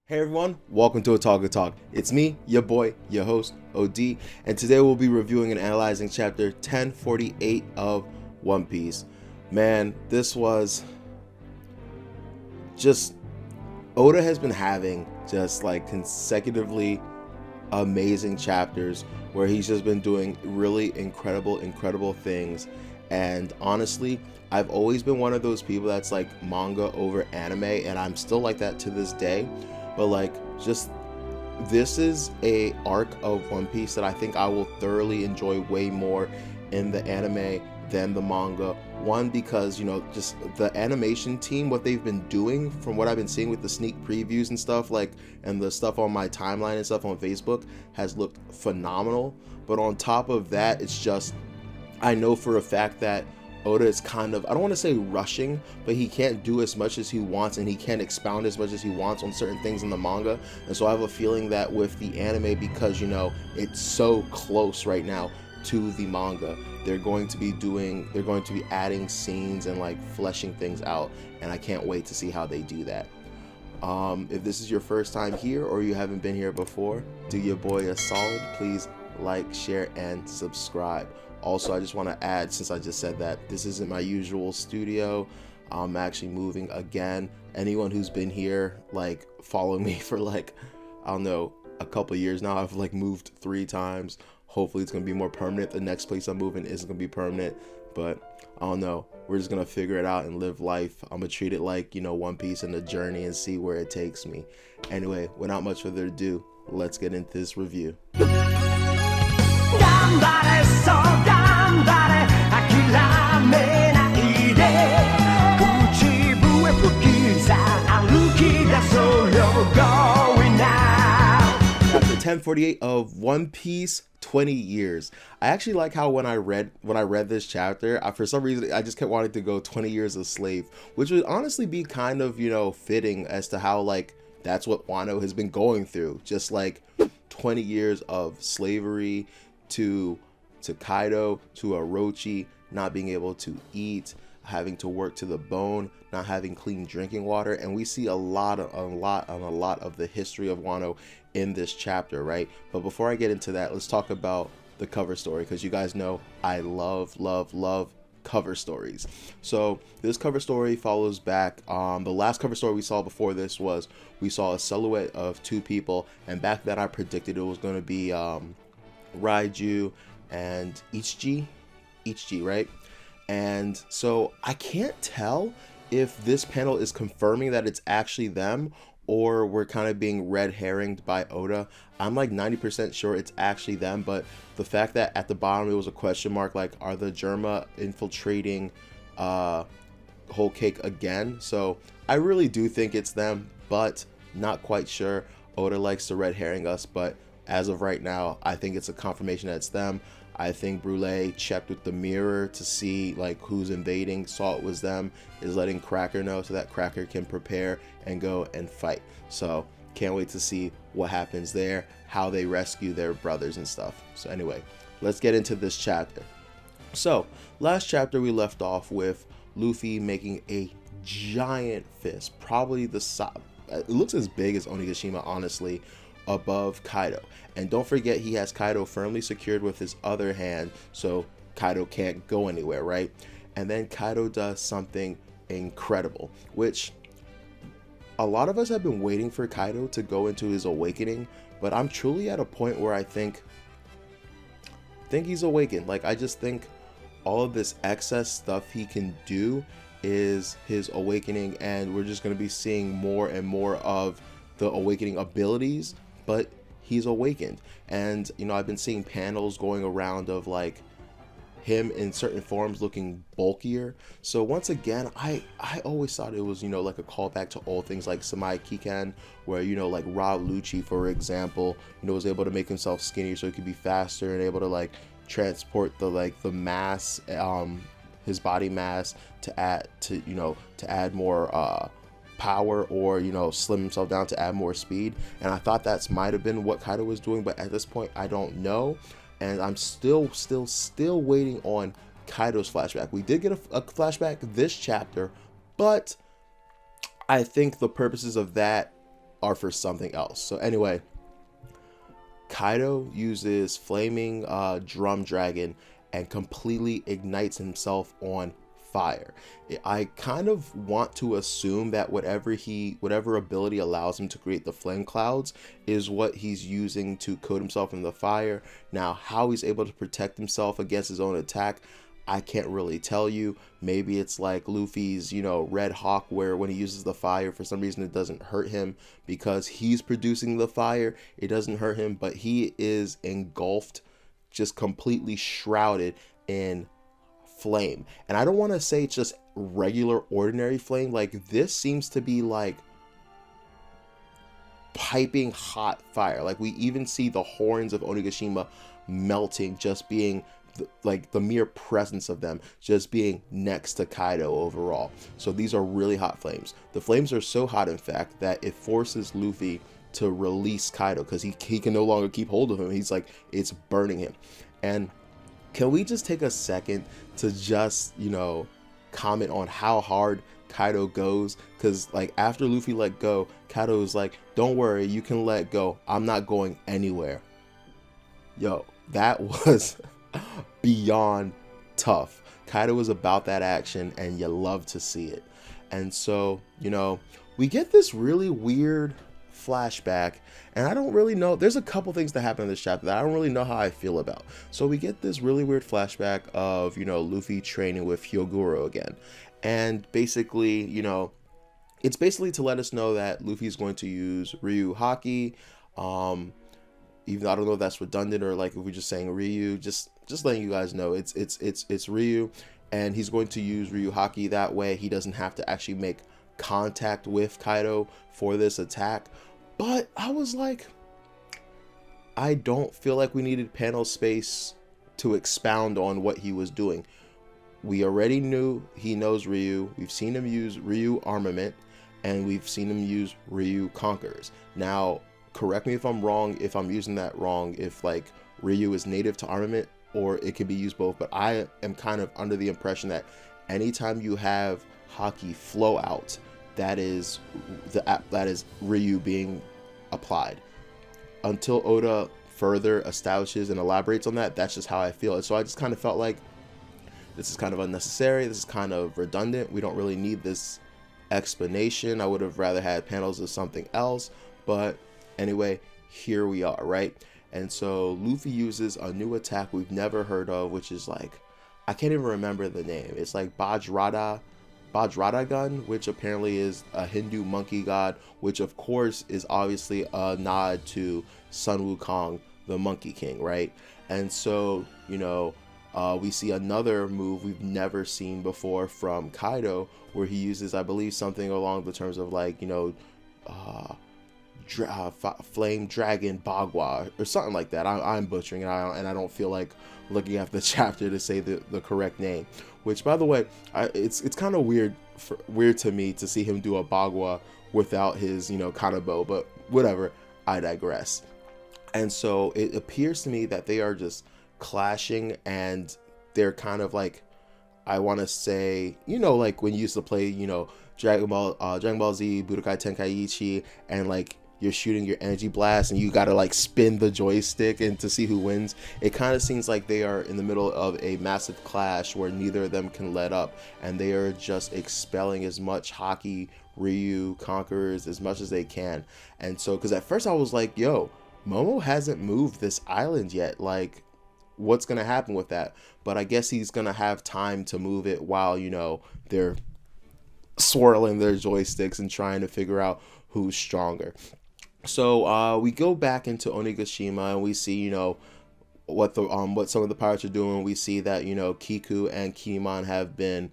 Hey everyone, welcome to A Talk. It's me, your boy, your host, OD, and today we'll be reviewing and analyzing chapter 1048 of One Piece. Man, this was just, Oda has been having just like consecutively amazing chapters where he's just been doing really incredible things. And honestly, I've always been one of those people that's like manga over anime, and I'm still like that to this day. But like, just this is a arc of One Piece that I think I will thoroughly enjoy way more in the anime than the manga. One, because just the animation team, what they've been doing from what I've been seeing with the sneak previews and stuff, like, and the stuff on my timeline and stuff on Facebook has looked phenomenal. But on top of that, it's just, I know for a fact that Oda is kind of, I don't want to say rushing, but he can't do as much as he wants, and he can't expound as much as he wants on certain things in the manga. And so I have a feeling that with the anime, because it's so close right now to the manga, they're going to be adding scenes and like fleshing things out, and I can't wait to see how they do that. If this is your first time here or you haven't been here before, do your boy a solid, please like, share, and subscribe. Also, I just want to add, since I just said that, this isn't my usual studio. I'm actually moving again. Anyone who's been here, like, following me for like, I don't know, a couple years now, I've like moved 3 times. Hopefully it's going to be more permanent. The next place I'm moving isn't going to be permanent, but I don't know. We're just going to figure it out and live life. I'm going to treat it like, One Piece and the journey and see where it takes me. Anyway, without much further ado, let's get into this review. Chapter 1048 of One Piece, 20 years. I actually like how when I read this chapter, for some reason I just kept wanting to go 20 years a slave, which would honestly be kind of fitting as to how like that's what Wano has been going through, just like 20 years of slavery to Kaido, to Orochi, not being able to eat, having to work to the bone, not having clean drinking water. And we see a lot of the history of Wano in this chapter, right? But before I get into that, let's talk about the cover story, because you guys know I love cover stories. So this cover story follows back, the last cover story we saw before this was, we saw a silhouette of 2 people, and back then I predicted it was going to be Ryu and Ichigo, right? And so I can't tell if this panel is confirming that it's actually them, or we're kind of being red herringed by Oda. I'm like 90% sure it's actually them, but the fact that at the bottom it was a question mark, like, are the Germa infiltrating Whole Cake again? So I really do think it's them, but not quite sure. Oda likes to red herring us, but as of right now, I think it's a confirmation that it's them. I think Brule checked with the mirror to see like who's invading, saw it was them, is letting Cracker know so that Cracker can prepare and go and fight. So can't wait to see what happens there, how they rescue their brothers and stuff. So anyway, let's get into this chapter. So last chapter we left off with Luffy making a giant fist, probably the size, it looks as big as Onigashima, honestly, above Kaido. And don't forget, he has Kaido firmly secured with his other hand, so Kaido can't go anywhere, right? And then Kaido does something incredible, which a lot of us have been waiting for Kaido to go into his awakening, but I'm truly at a point where I think he's awakened. Like, I just think all of this excess stuff he can do is his awakening, and we're just going to be seeing more and more of the awakening abilities, but he's awakened. And I've been seeing panels going around of like him in certain forms looking bulkier. So once again, I always thought it was like a callback to old things like Samai Kikan, where like Rob Lucci, for example, was able to make himself skinnier so he could be faster and able to like transport the mass, his body mass, to add more power, or slim himself down to add more speed. And I thought that's might have been what Kaido was doing, but at this point I don't know, and I'm still waiting on Kaido's flashback. We did get a flashback this chapter, but I think the purposes of that are for something else. So anyway, Kaido uses flaming drum dragon and completely ignites himself on fire. I kind of want to assume that whatever ability allows him to create the flame clouds is what he's using to coat himself in the fire. Now, how he's able to protect himself against his own attack, I can't really tell you. Maybe it's like Luffy's, Red Hawk, where when he uses the fire, for some reason it doesn't hurt him because he's producing the fire. It doesn't hurt him, but he is engulfed, just completely shrouded in flame. And I don't want to say it's just regular ordinary flame. Like, this seems to be like piping hot fire. Like, we even see the horns of Onigashima melting, just being like the mere presence of them just being next to Kaido overall. So these are really hot flames. The flames are so hot, in fact, that it forces Luffy to release Kaido because he can no longer keep hold of him. He's like, it's burning him. And can we just take a second to just, comment on how hard Kaido goes? Because like after Luffy let go, Kaido is like, don't worry, you can let go. I'm not going anywhere. Yo, that was beyond tough. Kaido was about that action, and you love to see it. And so, we get this really weird flashback, and I don't really know. There's a couple things that happen in this chapter that I don't really know how I feel about. So we get this really weird flashback of, Luffy training with Hyoguro again. And basically, it's basically to let us know that Luffy's going to use Ryu Haki. Even though I don't know if that's redundant or like if we're just saying Ryu, just letting you guys know it's Ryu, and he's going to use Ryu Haki. That way he doesn't have to actually make contact with Kaido for this attack. But I was like, I don't feel like we needed panel space to expound on what he was doing. We already knew he knows Ryu. We've seen him use Ryu armament, and we've seen him use Ryu conquerors. Now, correct me if I'm wrong, if I'm using that wrong, if like Ryu is native to armament, or it could be used both. But I am kind of under the impression that anytime you have Haki flow out, that is Ryu being applied. Until Oda further establishes and elaborates on that, that's just how I feel. And so I just kind of felt like this is kind of unnecessary. This is kind of redundant. We don't really need this explanation. I would have rather had panels of something else. But anyway, here we are, right? And so Luffy uses a new attack we've never heard of, which is like, I can't even remember the name. It's like Bajrata gun, which apparently is a Hindu monkey god, which of course is obviously a nod to Sun Wukong, the Monkey King, right? And so, we see another move we've never seen before from Kaido, where he uses, I believe, something along the terms of like, flame dragon bagua or something like that. I'm butchering it, and I don't feel like looking at the chapter to say the correct name, which by the way, it's kind of weird to me to see him do a bagua without his kanabo, but whatever, I digress. And so it appears to me that they are just clashing, and they're kind of like, I want to say, like when you used to play Dragon Ball Z Budokai Tenkaichi, and like you're shooting your energy blast and you gotta like spin the joystick and to see who wins. It kind of seems like they are in the middle of a massive clash where neither of them can let up, and they are just expelling as much Haki Ryu conquerors as much as they can. And so, because at first I was like, yo, Momo hasn't moved this island yet, like what's gonna happen with that? But I guess he's gonna have time to move it while they're swirling their joysticks and trying to figure out who's stronger. So we go back into Onigashima, and we see what some of the pirates are doing. We see that Kiku and Kinemon have been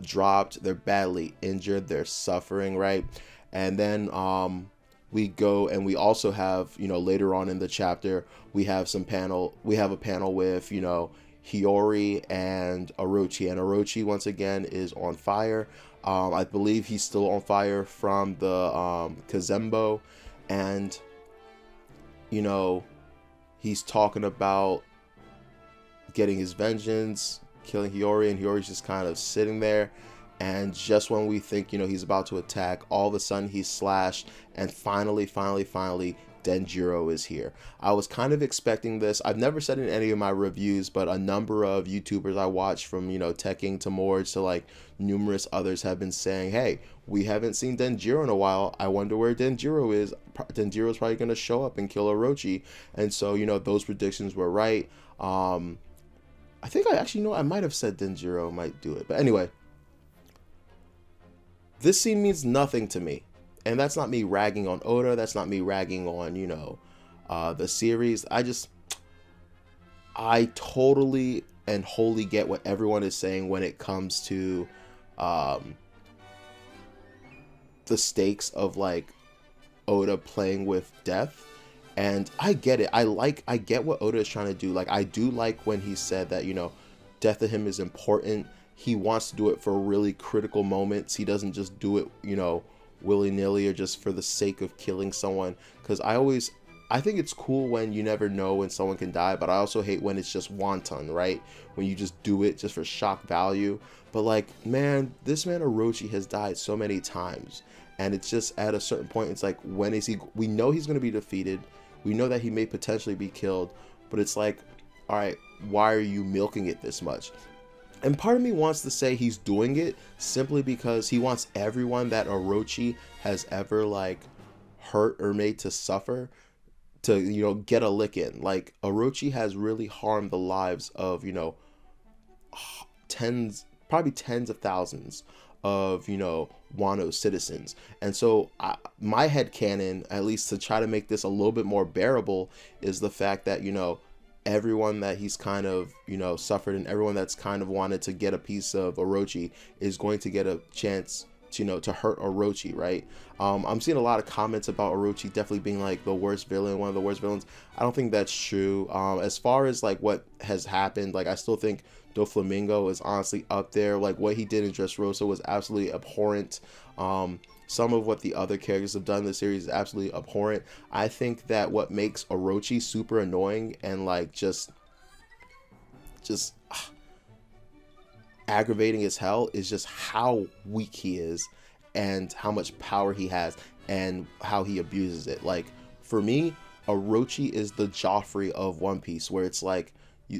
dropped. They're badly injured. They're suffering, right? And then we go, and we also have later on in the chapter we have a panel with Hiyori and Orochi, and Orochi once again is on fire. I believe he's still on fire from the Kazembo, and he's talking about getting his vengeance, killing Hiyori, and Hiyori's just kind of sitting there. And just when we think, he's about to attack, all of a sudden he's slashed, and finally, Denjiro is here. I was kind of expecting this. I've never said in any of my reviews, but a number of YouTubers I watch, from, Tekking to Morge to like numerous others, have been saying, hey, we haven't seen Denjiro in a while. I wonder where Denjiro is. Denjiro's probably going to show up and kill Orochi. And so, those predictions were right. I think I actually I might have said Denjiro might do it. But anyway, this scene means nothing to me. And that's not me ragging on Oda. That's not me ragging on, the series. I totally and wholly get what everyone is saying when it comes to the stakes of like Oda playing with death. And I get it. I get what Oda is trying to do. Like, I do like when he said that, death to him is important. He wants to do it for really critical moments. He doesn't just do it, willy-nilly or just for the sake of killing someone. Because I think it's cool when you never know when someone can die, but I also hate when it's just wanton, right? When you just do it just for shock value. But like, man, this man Orochi has died so many times. And it's just at a certain point, it's like, when is he? We know he's going to be defeated. We know that he may potentially be killed. But it's like, all right, why are you milking it this much? And part of me wants to say he's doing it simply because he wants everyone that Orochi has ever like hurt or made to suffer to, get a lick in. Like, Orochi has really harmed the lives of, probably tens of thousands of, Wano citizens. And so my headcanon, at least to try to make this a little bit more bearable, is the fact that, everyone that he's kind of, suffered, and everyone that's kind of wanted to get a piece of Orochi is going to get a chance to hurt Orochi, right? I'm seeing a lot of comments about Orochi definitely being like the worst villain, one of the worst villains. I don't think that's true. As far as like what has happened, like, I still think Doflamingo is honestly up there. Like, what he did in Dressrosa was absolutely abhorrent. Some of what the other characters have done in the series is absolutely abhorrent. I think that what makes Orochi super annoying and like just aggravating as hell is just how weak he is and how much power he has and how he abuses it. Like, for me, Orochi is the Joffrey of One Piece, where it's like,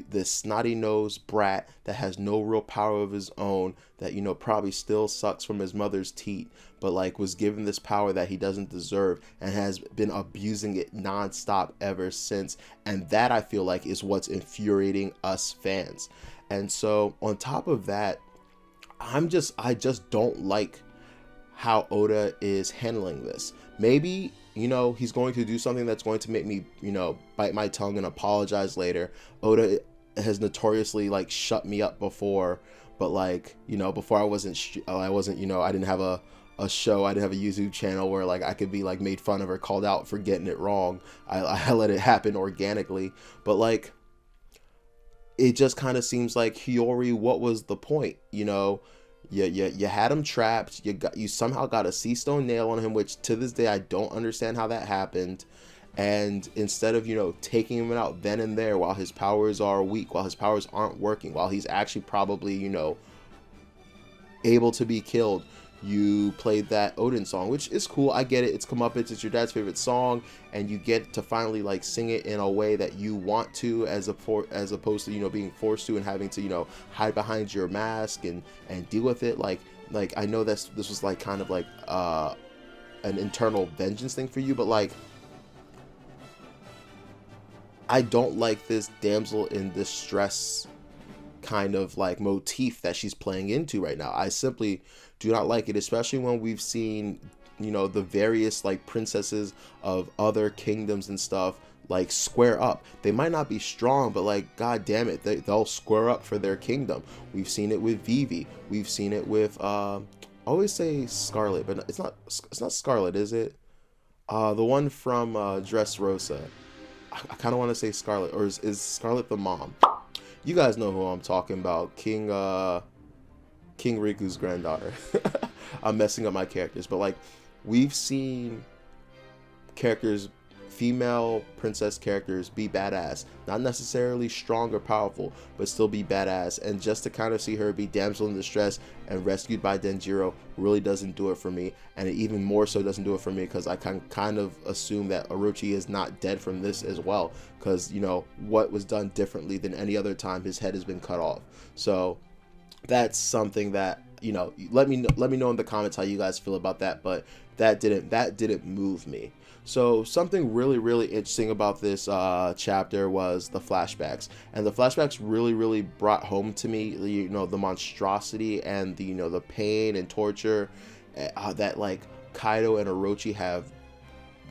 this snotty-nosed brat that has no real power of his own, that probably still sucks from his mother's teat, but like was given this power that he doesn't deserve and has been abusing it nonstop ever since. And that, I feel like, is what's infuriating us fans. And so on top of that, I just don't like how Oda is handling this. Maybe, he's going to do something that's going to make me, bite my tongue and apologize later. Oda has notoriously like shut me up before, but like, before I wasn't, I didn't have a show, I didn't have a YouTube channel where like I could be like made fun of or called out for getting it wrong. I let it happen organically. But like, it just kind of seems like, Hiyori, what was the point? You had him trapped. You somehow got a sea stone nail on him, which to this day I don't understand how that happened. And instead of taking him out then and there while his powers are weak, while his powers aren't working, while he's actually probably able to be killed, you played that Odin song, which is cool. I get it. It's Comeuppance. It's your dad's favorite song, and you get to finally like sing it in a way that you want to, as opposed to being forced to and having to hide behind your mask and deal with it. Like I know this was like kind of like an internal vengeance thing for you, but like, I don't like this damsel in distress kind of like motif that she's playing into right now. I simply do not like it, especially when we've seen the various like princesses of other kingdoms and stuff like square up. They might not be strong, but like, god damn it, they'll square up for their kingdom. We've seen it with Vivi. We've seen it with I always say Scarlet, but it's not Scarlet, is it? The one from Dressrosa. I kind of want to say Scarlet, or is Scarlet the mom? You guys know who I'm talking about. King Riku's granddaughter. I'm messing up my characters, but like, we've seen characters female princess characters be badass, not necessarily strong or powerful, but still be badass. And just to kind of see her be damsel in distress and rescued by Denjiro really doesn't do it for me. And it even more so doesn't do it for me because I can kind of assume that Orochi is not dead from this as well, because you know what was done differently than any other time his head has been cut off. So that's something that, you know, let me know in the comments how you guys feel about that. But that didn't move me. So something really interesting about this chapter was the flashbacks, and the flashbacks really brought home to me, you know, the monstrosity and the, you know, the pain and torture that like Kaido and Orochi have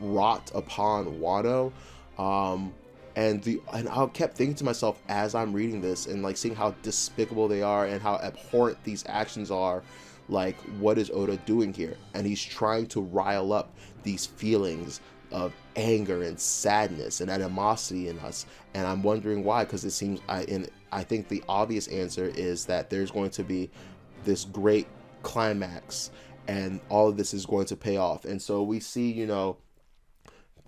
wrought upon Wano. And I kept thinking to myself as I'm reading this and like seeing how despicable they are and how abhorrent these actions are, like what is Oda doing here? And he's trying to rile up these feelings of anger and sadness and animosity in us, and I'm wondering why, because it seems I think the obvious answer is that there's going to be this great climax and all of this is going to pay off. And so we see, you know,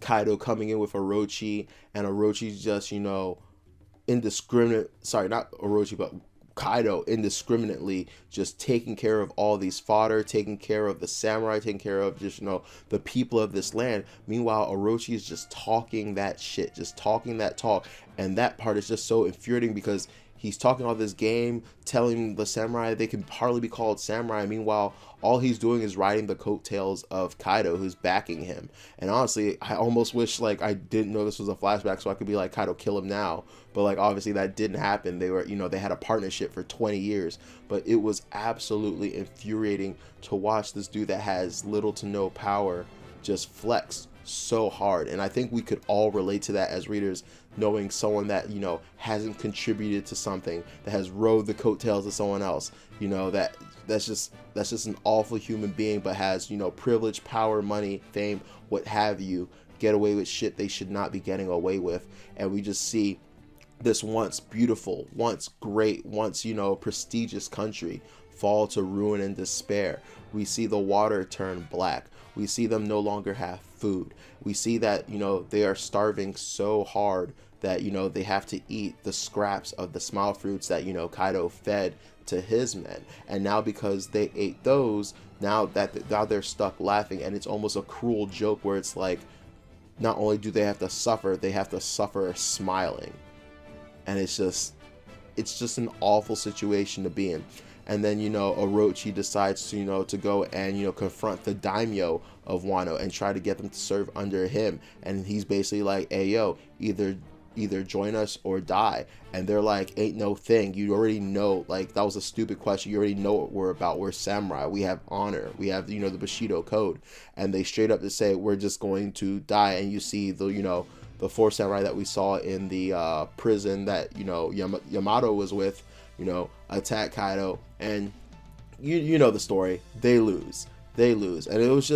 Kaido coming in with Orochi, and Orochi's just, you know, not Orochi, but Kaido indiscriminately just taking care of all these fodder, taking care of the samurai, taking care of just, you know, the people of this land. Meanwhile, Orochi is just talking that shit, just talking that talk. And that part is just so infuriating because he's talking all this game, telling the samurai they can hardly be called samurai. Meanwhile, all he's doing is riding the coattails of Kaido, who's backing him. And honestly, I almost wish like I didn't know this was a flashback so I could be like, Kaido, kill him now. But like obviously that didn't happen. They were, you know, they had a partnership for 20 years. But it was absolutely infuriating to watch this dude that has little to no power just flex so hard. And I think we could all relate to that as readers, knowing someone that, you know, hasn't contributed to something, that has rode the coattails of someone else, you know, that's just an awful human being, but has, you know, privilege, power, money, fame, what have you, get away with shit they should not be getting away with. And we just see this once beautiful, once great, once, you know, prestigious country fall to ruin and despair. We see the water turn black. We see them no longer have food. We see that, you know, they are starving so hard that, you know, they have to eat the scraps of the smile fruits that, you know, Kaido fed to his men. And now because they ate those, now they're stuck laughing. And it's almost a cruel joke where it's like, not only do they have to suffer smiling. And it's just an awful situation to be in. And then, you know, Orochi decides to, you know, to go and, you know, confront the daimyo of Wano and try to get them to serve under him. And he's basically like, hey, yo, either join us or die. And they're like, ain't no thing. You already know, like, that was a stupid question. You already know what we're about. We're samurai. We have honor. We have, you know, the Bushido code. And they straight up to say, we're just going to die. And you see the, you know, the 4 samurai that we saw in the prison that, you know, Yamato was with, you know, attack Kaido, and you know the story. They lose, and it was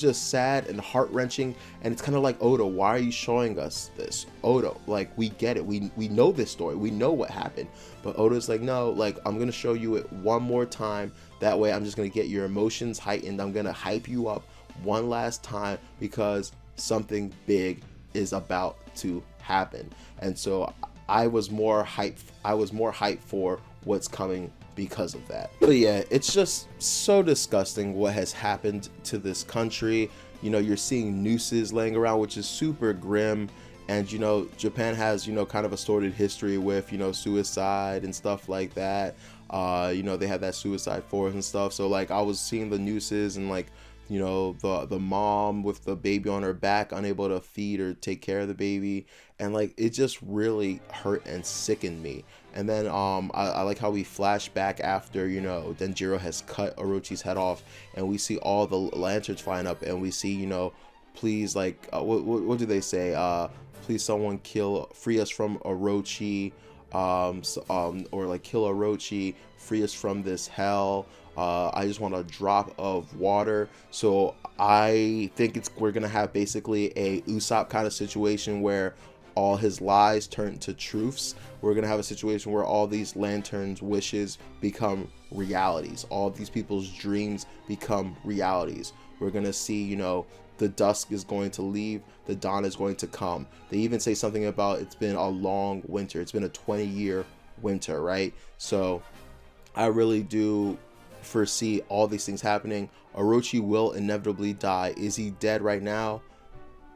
just sad and heart-wrenching. And it's kind of like, Oda, why are you showing us this? Oda, like, we get it, we know this story, we know what happened, but Oda's like, no, like, I'm gonna show you it one more time. That way I'm just gonna get your emotions heightened. I'm gonna hype you up one last time because something big is about to happen. And so I was more hyped for what's coming because of that. But yeah, it's just so disgusting what has happened to this country. You know, you're seeing nooses laying around, which is super grim. And, you know, Japan has, you know, kind of a sordid history with, you know, suicide and stuff like that. You know, they have that suicide force and stuff. So like I was seeing the nooses and like, you know, the mom with the baby on her back, unable to feed or take care of the baby, and like it just really hurt and sickened me. And then I like how we flash back after, you know, Denjiro has cut Orochi's head off, and we see all the lanterns flying up, and we see, you know, please, like what do they say? Please someone free us from Orochi, or like kill Orochi, free us from this hell. I just want a drop of water. So I think we're gonna have basically a Usopp kind of situation where all his lies turn to truths. We're gonna have a situation where all these lanterns' wishes become realities. All these people's dreams become realities. We're gonna see, you know, the dusk is going to leave, the dawn is going to come. They even say something about it's been a long winter. It's been a 20-year winter, right? So I really do foresee all these things happening. Orochi will inevitably die. Is he dead right now?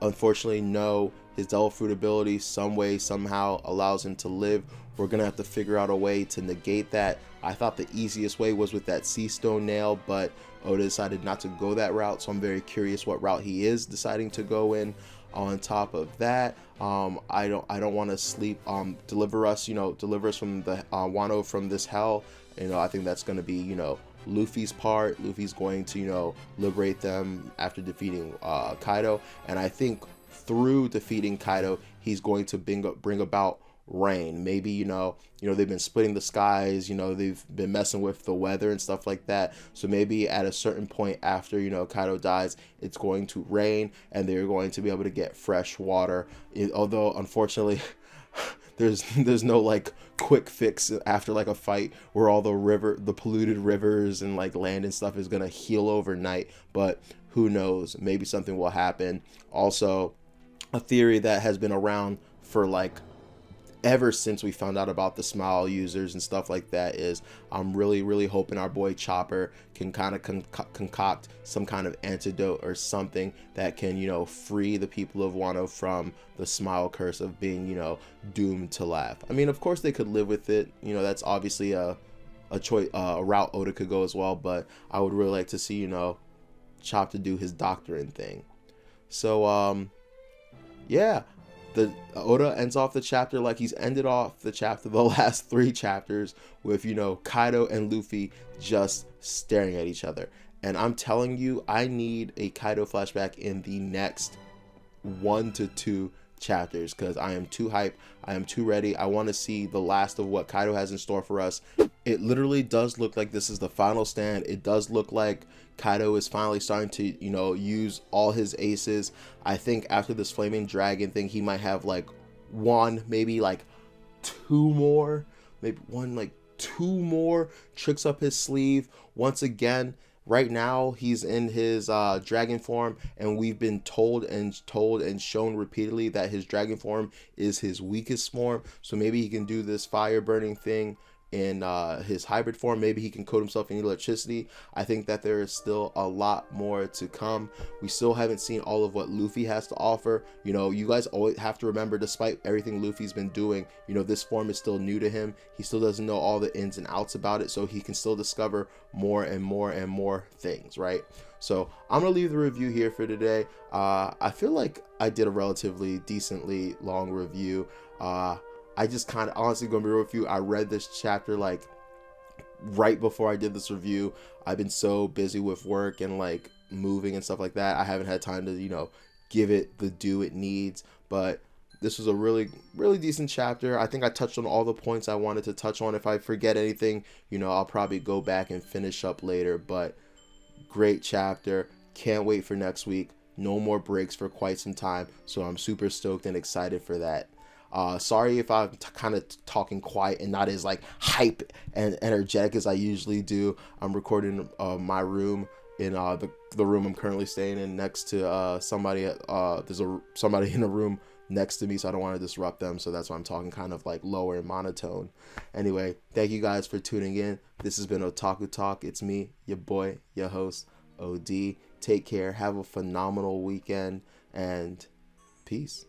Unfortunately, no. His devil fruit ability some way, somehow allows him to live. We're going to have to figure out a way to negate that. I thought the easiest way was with that sea stone nail, but Oda decided not to go that route. So I'm very curious what route he is deciding to go in. On top of that, I don't want to sleep. Deliver us from the Wano from this hell. I think that's going to be, Luffy's part. Luffy's going to, liberate them after defeating Kaido. And I think through defeating Kaido, he's going to bring about rain. Maybe, they've been splitting the skies, they've been messing with the weather and stuff like that. So maybe at a certain point after, Kaido dies, it's going to rain and they're going to be able to get fresh water. Although, unfortunately, there's no like quick fix after like a fight where all the polluted rivers and like land and stuff is gonna heal overnight. But who knows? Maybe something will happen. Also, a theory that has been around for like ever since we found out about the smile users and stuff like that is I'm really hoping our boy Chopper can kind of concoct some kind of antidote or something that can free the people of Wano from the smile curse of being doomed to laugh. I mean, of course they could live with it, that's obviously a choice, a route Oda could go as well, but I would really like to see Chop to do his doctoring thing. So yeah, the Oda ends off the chapter like he's ended off the last 3 chapters with Kaido and Luffy just staring at each other. And I'm telling you, I need a Kaido flashback in the next 1 to 2 chapters because I am too hyped. I am too ready. I want to see the last of what Kaido has in store for us. It literally does look like this is the final stand. It does look like Kaido is finally starting to, use all his aces. I think after this flaming dragon thing, he might have like one, maybe like 2 more, maybe 2 more tricks up his sleeve. Once again, right now he's in his dragon form, and we've been told and shown repeatedly that his dragon form is his weakest form. So maybe he can do this fire burning thing in his hybrid form. Maybe he can coat himself in electricity. I think that there is still a lot more to come. We still haven't seen all of what Luffy has to offer. You guys always have to remember, despite everything Luffy's been doing, this form is still new to him. He still doesn't know all the ins and outs about it, so he can still discover more and more and more things, right? So I'm gonna leave the review here for today. I feel like I did a relatively decently long review. I just kind of, honestly, gonna be real with you, I read this chapter like right before I did this review. I've been so busy with work and like moving and stuff like that, I haven't had time to give it the due it needs. But this was a really decent chapter. I think I touched on all the points I wanted to touch on. If I forget anything, I'll probably go back and finish up later. But great chapter. Can't wait for next week. No more breaks for quite some time, so I'm super stoked and excited for that. Sorry if I'm kind of talking quiet and not as like hype and energetic as I usually do. I'm recording my room in the room I'm currently staying in next to somebody. There's somebody in a room next to me, so I don't want to disrupt them. So that's why I'm talking kind of like lower and monotone. Anyway, thank you guys for tuning in. This has been Otaku Talk. It's me, your boy, your host, OD. Take care. Have a phenomenal weekend and peace.